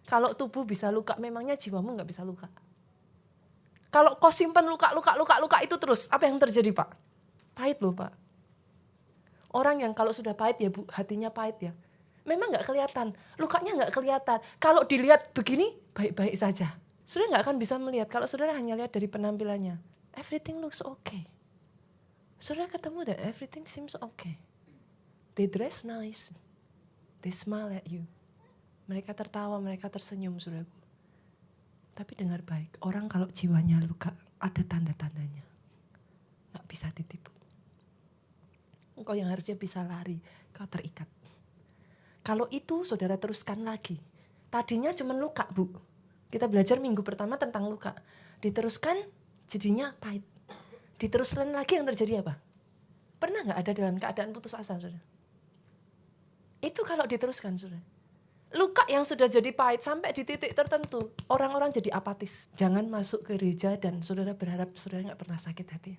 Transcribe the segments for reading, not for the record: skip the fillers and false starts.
Kalau tubuh bisa luka, memangnya jiwamu nggak bisa luka? Kalau kau simpan luka itu terus, apa yang terjadi Pak? Pahit loh Pak. Orang yang kalau sudah pahit ya Bu, hatinya pahit ya. Memang nggak kelihatan, lukanya nggak kelihatan. Kalau dilihat begini, baik-baik saja. Saudara nggak akan bisa melihat, kalau saudara hanya lihat dari penampilannya. Everything looks okay. Saudara ketemu dan everything seems okay. They dress nice. They smile at you. Mereka tertawa, mereka tersenyum, saudaraku. Tapi dengar baik, orang kalau jiwanya luka, ada tanda-tandanya. Gak bisa ditipu. Engkau yang harusnya bisa lari, kau terikat. Kalau itu saudara teruskan lagi. Tadinya cuma luka, Bu. Kita belajar minggu pertama tentang luka. Diteruskan, jadinya pahit. Diteruskan lagi yang terjadi apa? Pernah gak ada dalam keadaan putus asa, saudara? Itu kalau diteruskan, saudara. Luka yang sudah jadi pahit sampai di titik tertentu, orang-orang jadi apatis. Jangan masuk ke gereja dan saudara berharap saudara gak pernah sakit hati.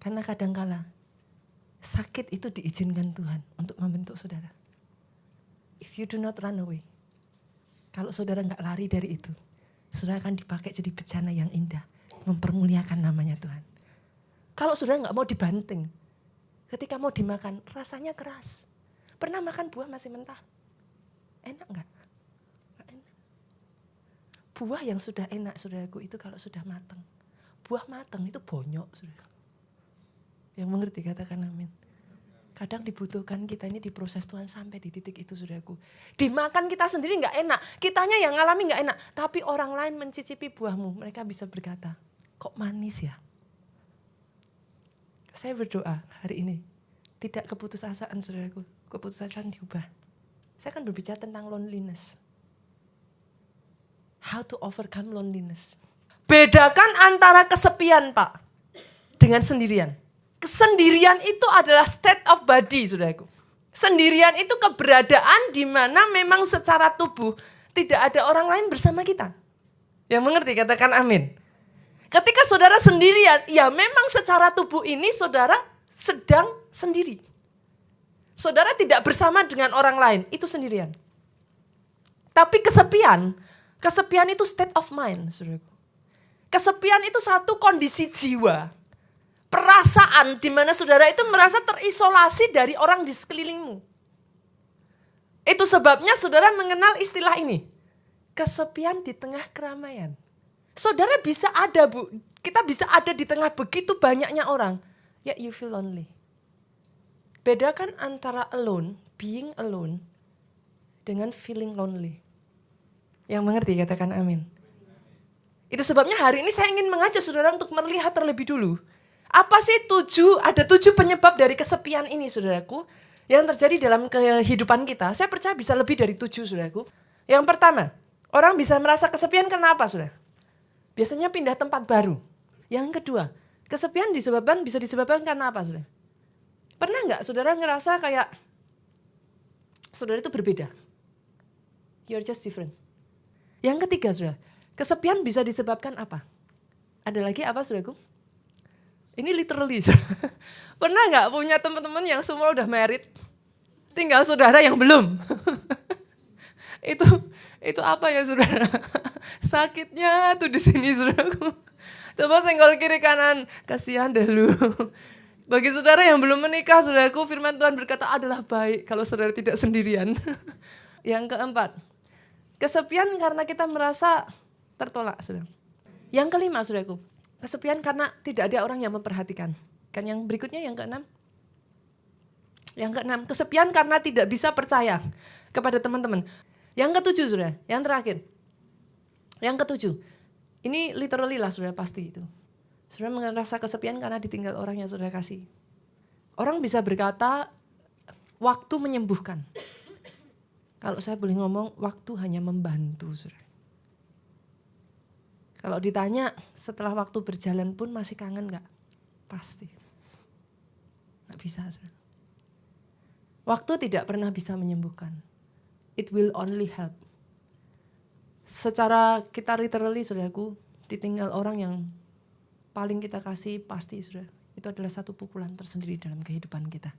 Karena kadangkala sakit itu diizinkan Tuhan untuk membentuk saudara. If you do not run away, kalau saudara gak lari dari itu, saudara akan dipakai jadi bejana yang indah, mempermuliakan namanya Tuhan. Kalau saudara gak mau dibanting, ketika mau dimakan rasanya keras. Pernah makan buah masih mentah? Enak enggak? Enggak enak. Buah yang sudah enak, saudaraku, itu kalau sudah matang. Buah matang itu bonyok, saudara. Yang mengerti katakan amin. Kadang dibutuhkan kita ini diproses Tuhan sampai di titik itu, saudaraku. Dimakan kita sendiri enggak enak, kitanya yang ngalami enggak enak. Tapi orang lain mencicipi buahmu, mereka bisa berkata, kok manis ya? Saya berdoa hari ini, tidak keputusasaan, saudaraku. Keputusasaan diubah. Saya akan berbicara tentang loneliness. How to overcome loneliness. Bedakan antara kesepian, Pak, dengan sendirian. Kesendirian itu adalah state of body, saudaraku. Sendirian itu keberadaan di mana memang secara tubuh tidak ada orang lain bersama kita. Yang mengerti katakan amin. Ketika saudara sendirian, ya memang secara tubuh ini saudara sedang sendiri. Saudara tidak bersama dengan orang lain, itu sendirian. Tapi kesepian itu state of mind, saudaraku. Kesepian itu satu kondisi jiwa, perasaan di mana saudara itu merasa terisolasi dari orang di sekelilingmu. Itu sebabnya saudara mengenal istilah ini, kesepian di tengah keramaian. Saudara bisa ada, Bu, kita bisa ada di tengah begitu banyaknya orang, yet you feel lonely. Bedakan antara alone, being alone, dengan feeling lonely. Yang mengerti katakan amin. Itu sebabnya hari ini saya ingin mengajak saudara untuk melihat terlebih dulu. Apa sih ada 7 penyebab dari kesepian ini, saudaraku, yang terjadi dalam kehidupan kita. Saya percaya bisa lebih dari 7, saudaraku. Yang pertama, orang bisa merasa kesepian karena apa, saudara? Biasanya pindah tempat baru. Yang kedua, kesepian bisa disebabkan karena apa, saudara? Pernah nggak saudara ngerasa kayak saudara itu berbeda? You're just different. Yang ketiga, saudara, kesepian bisa disebabkan apa? Ada lagi apa, saudaraku? Ini literally, saudara. Pernah nggak punya teman-teman yang semua udah married, tinggal saudara yang belum? Itu apa ya, saudara? Sakitnya tuh di sini, saudaraku. Coba senggol kiri kanan, kasihan deh lu. Bagi saudara yang belum menikah, saudaraku, firman Tuhan berkata adalah baik kalau saudara tidak sendirian. Yang keempat, kesepian karena kita merasa tertolak, saudara. Yang kelima, saudaraku, kesepian karena tidak ada orang yang memperhatikan. Kan yang berikutnya, yang keenam. Yang keenam, kesepian karena tidak bisa percaya kepada teman-teman. Yang ketujuh, saudara, yang terakhir. Yang ketujuh, ini literally lah, saudara, pasti itu. Saudara merasa kesepian karena ditinggal orang yang saudara kasih. Orang bisa berkata, waktu menyembuhkan. Kalau saya boleh ngomong, waktu hanya membantu, saudara. Kalau ditanya, setelah waktu berjalan pun masih kangen gak? Pasti. Gak bisa, saudara. Waktu tidak pernah bisa menyembuhkan. It will only help. Secara kita literally, saudaraku, ditinggal orang yang paling kita kasih pasti, saudara. Itu adalah satu pukulan tersendiri dalam kehidupan kita.